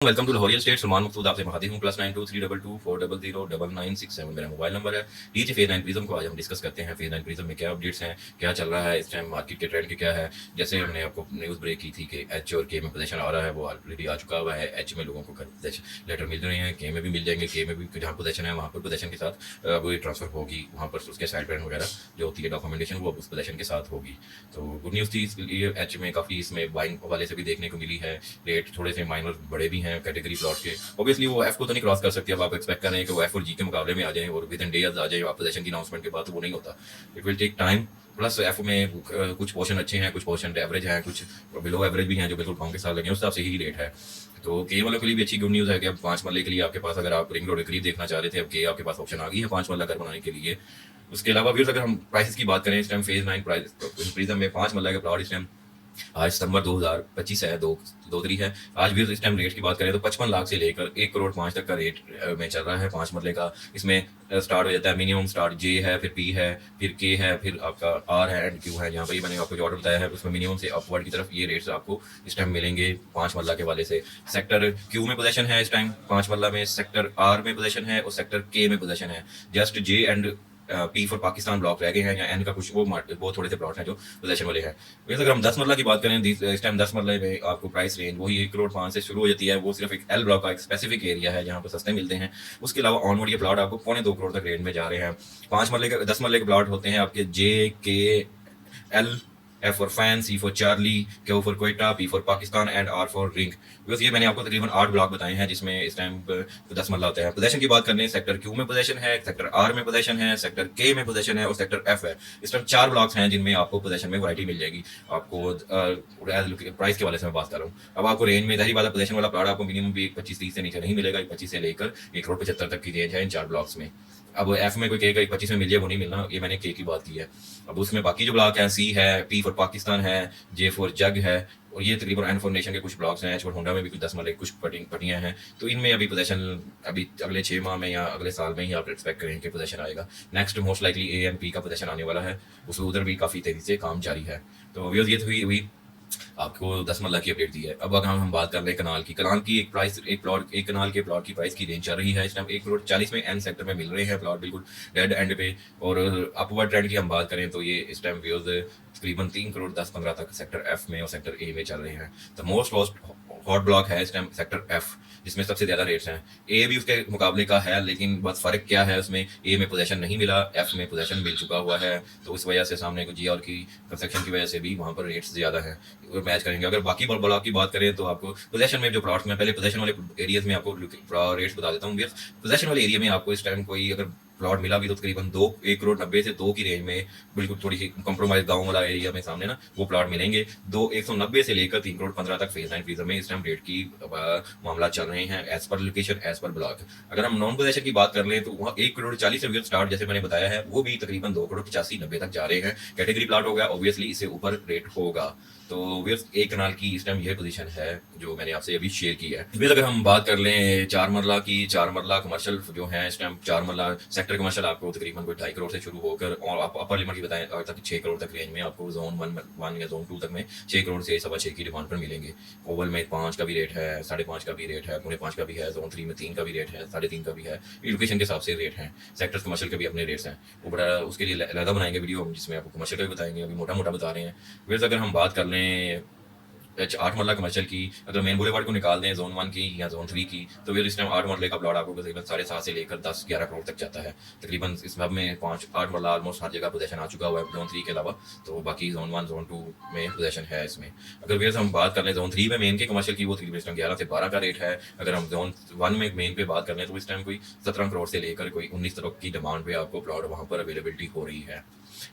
Welcome to लाहौरियल estate. Salman Maqsood आपसे महादी हूँ। +923224009967 मेरा मोबाइल नंबर है। डीजे फेज 9 प्रिज्म को आज हम डिस्कस करते हैं। फेज 9 प्रिज्म में क्या अपडेट्स हैं, क्या चल रहा है इस टाइम, मार्केट के ट्रेंड के क्या है। जैसे हमने आपको न्यूज़ ब्रेक की थी कि एच और के में पोजीशन आ रहा है, वो ऑलरेडी आ चुका हुआ है। एच में लोगों को लेटर मिल रहे हैं, के में भी मिल जाएंगे। के में भी जहाँ पोजीशन है वहाँ पर पोजीशन के साथ वो ट्रांसफर होगी, वहाँ पर उसके साइड प्लान वगैरह जो होती है डॉक्यूमेंटेशन वो उस पोजीशन के साथ होगी। तो गुड न्यूज़ थी इसके लिए। एच में काफ़ी इसमें बाइंग वाले से भी देखने को मिली है। रेट थोड़े से माइनर बड़े भी हैं कैटेगरी प्लॉट के। ऑब्वियसली वो एफ को तो नहीं क्रॉस कर सकती। अब आप एक्सपेक्ट कर रहे हैं कि वो एफ और जी के मुकाबले में आ जाए और विद इन डेज आ जाए पोजीशन की अनाउंसमेंट के बाद, तो वो नहीं होता। It will take time. Plus F में कुछ पोर्शन अच्छे हैं, कुछ पोर्शन एवरेज हैं, कुछ बिलो एवरेज भी हैं जो बिल्कुल पाँव के साथ लगे, उस हिसाब से ही रेट है। तो के वालों के लिए भी अच्छी गुड न्यूज़ है कि अब 5 मरले के लिए आपके पास, अगर आप रिंग रोड करीब देखना चाह रहे थे, अब के आपके पास ऑप्शन आ गई है 5 मरला घर बनाने के लिए। उसके अलावा भी अगर हम प्राइसेस की बात करें, इस टाइम फेज 9 प्राइस प्रिज्म में 5 मरला के प्लॉट इस टाइम आज सितंबर 2025 है, 2 तारीख है। आज भी इस टाइम रेट की बात करें तो 55 लाख से लेकर 1 करोड़ 5 तक का रेट में चल रहा है 5 मरले का। इसमें स्टार्ट हो जाता है, मिनिमम स्टार्ट जे है, फिर पी है, फिर के है, फिर आपका आर है एंड क्यू है। जहाँ पर ये मैंने आपको जो ऑर्डर बताया है उसमें मिनिमम से अपवर्ड की तरफ ये रेट्स आपको इस टाइम मिलेंगे 5 मरला के वाले से। सेक्टर क्यू में पोजीशन है इस टाइम 5 मरला में, सेक्टर आर में पोजीशन है और सेक्टर के में पोजीशन है। Just J and P for Pakistan block रह गए हैं, या एन का कुछ वो थोड़े से प्लॉट हैं जो पोजीशन वाले हैं। वैसे अगर हम 10 मरला की बात करें, इस टाइम 10 मरले में आपको प्राइस रेंज वही 1 करोड़ 5 से शुरू हो जाती है। वो सिर्फ एक एल ब्लॉक का एक स्पेसिफिक एरिया है जहाँ पर सस्ते मिलते हैं। उसके अलावा ऑनवर्ड ये प्लॉट आपको 2.25 करोड़ तक रेंज में जा रहे हैं। 5 मरले के 10 मरले के प्लॉट होते हैं आपके J K L, F for fan, C for Charlie, Q for Quetta, P for Pakistan and R for ring. Because ये मैंने आपको तकरीबन 8 ब्लॉक बताए हैं जिसमें इस टाइम 10 मरला होता है। पोजीशन की बात करने, सेक्टर क्यू में पोजीशन है, सेक्टर आर में पोजीशन है, सेक्टर के में पोजीशन है और सेक्टर एफ है। इस टाइम 4 ब्लॉक्स हैं जिनमें आपको पोजीशन में वैरायटी मिल जाएगी। आपको प्राइस के वाले से मैं बात कर रहा हूँ। अब आपको रेंज में दहरी वाला पोजीशन वाला प्लॉट आपको मिनिमम भी 25-30 से नीचे नहीं मिलेगा। 25 से लेकर 1 करोड़ 75 तक की रेंज है इन 4 ब्लॉक्स में। अब एफ में कोई कहेगा 25 में मिल जाए, वो नहीं मिलना। ये मैंने के की बात की है। अब उसमें बाकी जो ब्लॉक हैं, सी है, पी फॉर पाकिस्तान है, जे फॉर जग है और ये तकरीबन एन फॉर नेशन के कुछ ब्लॉक्स हैं। एच फॉर होंडा में भी कुछ 10 मरले कुछ पटियाँ हैं। तो इनमें अभी पोजीशन अभी अगले 6 माह में या अगले साल में ही आप एक्सपेक्ट करें कि पोजीशन आएगा। Next most likely A M P का पोजीशन आने वाला है, उस उधर भी काफ़ी तेज़ी से काम जारी है। तो ये तो हुई आपको 10 मरला की अपडेट दी है। अब अगर हम बात कर रहे हैं कनाल की एक प्राइस, एक कनाल के प्लॉट की प्राइस की रेंज चल रही है इस टाइम 1 करोड़ 40 में एन सेक्टर में मिल रहे हैं प्लॉट, बिल्कुल डेड एंड पे। और अपवर्ड ट्रेंड की हम बात करें तो ये इस टाइम व्यूज तकरीबन 3 करोड़ 10-15 तक सेक्टर एफ में और सेक्टर ए में चल रहे हैं। तो मोस्ट हॉट ब्लॉक है इस टाइम सेक्टर एफ, जिसमें सबसे ज़्यादा रेट्स हैं। ए भी उसके मुकाबले का है, लेकिन बस फ़र्क क्या है, उसमें ए में पोजीशन नहीं मिला, एफ में पोजीशन मिल चुका हुआ है। तो उस वजह से सामने को जी और की कंस्ट्रक्शन की वजह से भी वहाँ पर रेट्स ज़्यादा हैं, मैच करेंगे। अगर बाकी ब्लॉक की बात करें तो आपको पोजीशन में जो प्लॉट्स में, पहले पोजीशन वाले एरियाज में आपको रेट्स बता देता हूँ। पोजीशन वाले एरिया में आपको इस टाइम कोई अगर प्लॉट मिला भी तो तकरीबन 1 करोड़ 90 से 2 की रेंज में, बिल्कुल थोड़ी सी कंप्रोमाइज गांव वाला एरिया में सामने ना, वो प्लॉट मिलेंगे। 190 से लेकर 3 करोड़ 15 तक फेज 9 प्रिज्म में इस टाइम रेट की मामला चल रहे हैं, as per location, as per block. अगर हम नॉन पोजीशन की बात कर लें तो वहाँ 1 करोड़ 40 से स्टार्ट, जैसे मैंने बताया है, वो भी तकरीबन 2 करोड़ 85-90 तक जा रहे हैं। कैटेगरी प्लॉट हो गया, ऑब्वियसली इससे ऊपर रेट होगा। तो एक कनाल की इस टाइम यह पोजीशन है जो मैंने आपसे अभी शेयर की है। फिर अगर हम बात कर लें 4 मरला की, 4 मरला कमर्शियल जो है इस टाइम 4 मरला सेक्टर कमर्शियल आपको तकरीबन कोई 2.5 करोड़ से शुरू होकर, और आप अपर लिमिट की बताएं तक 6 करोड़ तक रेंज में आपको जोन 1 या जोन 2 तक में 6 करोड़ से 6.25 की डिमांड पर मिलेंगे। ओवल में 5 का भी रेट है, 5.5 का भी रेट है, 5.25 का भी है, जोन 3 में 3 का भी रेट है, 3.5 का भी है। लोकेशन के हिसाब से रेट हैं। सेक्टर्स कमर्शियल के भी अपने रेट्स हैं, वो बड़ा उसके लिए अलग बनाएंगे वीडियो हम, जिसमें आपको कमर्शियल का भी बताएंगे, अभी मोटा मोटा बता रहे हैं। फिर अगर हम बात कर लें 8 मरला कमर्शियल की, अगर मेन बुलेवार्ड को निकाल दें जोन 1 की या जोन 3 की, तो फिर इस टाइम 8 मरले का प्लॉट आपको तकरीबन 7.5 से लेकर 10-11 करोड़ तक जाता है। तकरीबन इस सब में 8 मरला ऑलमोस्ट हर जगह पोजीशन आ चुका हुआ है जोन 3 के अलावा। तो बाकी जोन 1 जोन 2 में पोजीशन है इसमें। अगर फिर हम बात कर लें जोन 3 में मेन के कमर्शियल की, वो तकरीबन इस टाइम 11 से 12 का रेट है। अगर हम जोन 1 में मेन पे बात कर लें तो इस टाइम कोई 17 करोड़ से लेकर कोई 19 तक की डिमांड पे आपको प्लॉट वहाँ पर अवेलेबिलिटी हो रही है।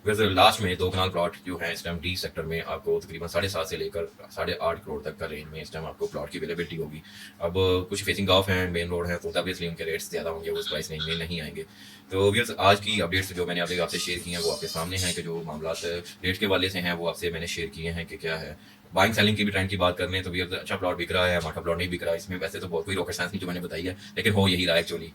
वैसे लास्ट में 2 कनाल प्लॉट जो है इस टाइम डी सेक्टर में आपको तकरीबन 7.5 से लेकर 8.5 करोड़ तक का रेंज में इस टाइम आपको प्लॉट की अवेलेबिलिटी होगी। अब कुछ फेसिंग ऑफ हैं, मेन रोड है, तो ऑब्वियसली उनके रेट्स ज़्यादा होंगे, उस प्राइस रेंज में नहीं आएंगे। तो व्यूअर्स, आज की अपडेट्स जो मैंने आपसे शेयर की हैं वो आपके सामने हैं कि जो मामला रेट के वाले से हैं वो आपसे मैंने शेयर किए हैं कि क्या है। बाइंग सेलिंग की भी ट्रेंड की बात कर लें तो भी अगर अच्छा प्लॉट बिक रहा है, मोटा प्लॉट नहीं बिक रहा, इसमें वैसे तो बहुत कोई रॉकेट साइंस नहीं जो मैंने बताई है, लेकिन हो यही रहा है एक्चुअली।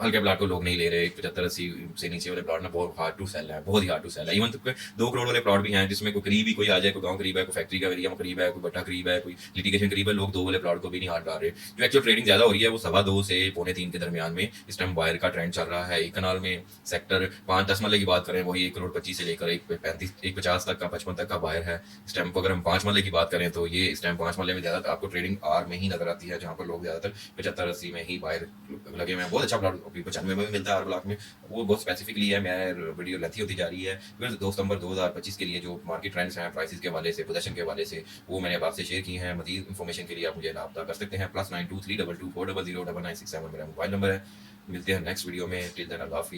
हल्के प्लॉट को लोग नहीं ले रहे, 75-80 से नीचे वाले प्लॉट ना बहुत हार्ड टू सेल है, बहुत ही हार्ड टू सेल है। इवन तो 2 करोड़ वाले प्लॉट भी हैं जिसमें कोई करीब ही कोई आ जाए, कोई गाँव करीब है, कोई फैक्ट्री का एरिया करीब है, कोई बट्टा करीब है, कोई लिटिगेशन करीब है, लोग 2 वाले प्लॉट को भी नहीं हाथ डाल रहे। जो एक्चुअल ट्रेडिंग ज़्यादा हो रही है वो 2.25 से 2.25 के दरमियान में इस टाइम बायर का ट्रेंड चल रहा है। एक कनाल में सेक्टर 5-10 मरले की बात करें वही 1.25 करोड़ से लेकर 1.35 1.50 तक का 55 तक का बायर है। इस टाइम को अगर हम 5 मरले की बात करें तो ये इस टाइम 5 मरले में ज़्यादा आपको ट्रेडिंग आर में ही नजर आती है, जहाँ पर लोग ज़्यादातर 75-80 में ही बायर लगे हुए हैं। बहुत अच्छा प्लॉट 95 में भी मिलता है हर ब्लॉक में, वो बहुत स्पेसिफिकली है। मैं वीडियो लेंथी होती जा रही है। फिर 2 सितंबर 2025 के लिए जो मार्केट ट्रेंड्स हैं प्राइसेस के हवाले से, पोजीशन के हवाले से, वो मैंने अब आपसे शेयर की हैं। मजीद इन्फॉर्मेशन के लिए आप मुझे रब्ता कर सकते हैं। +92 322 400 9967 मेरा मोबाइल नंबर है। मिलते हैं नेक्स्ट वीडियो में। टिल देन अल्लाह हाफिज़।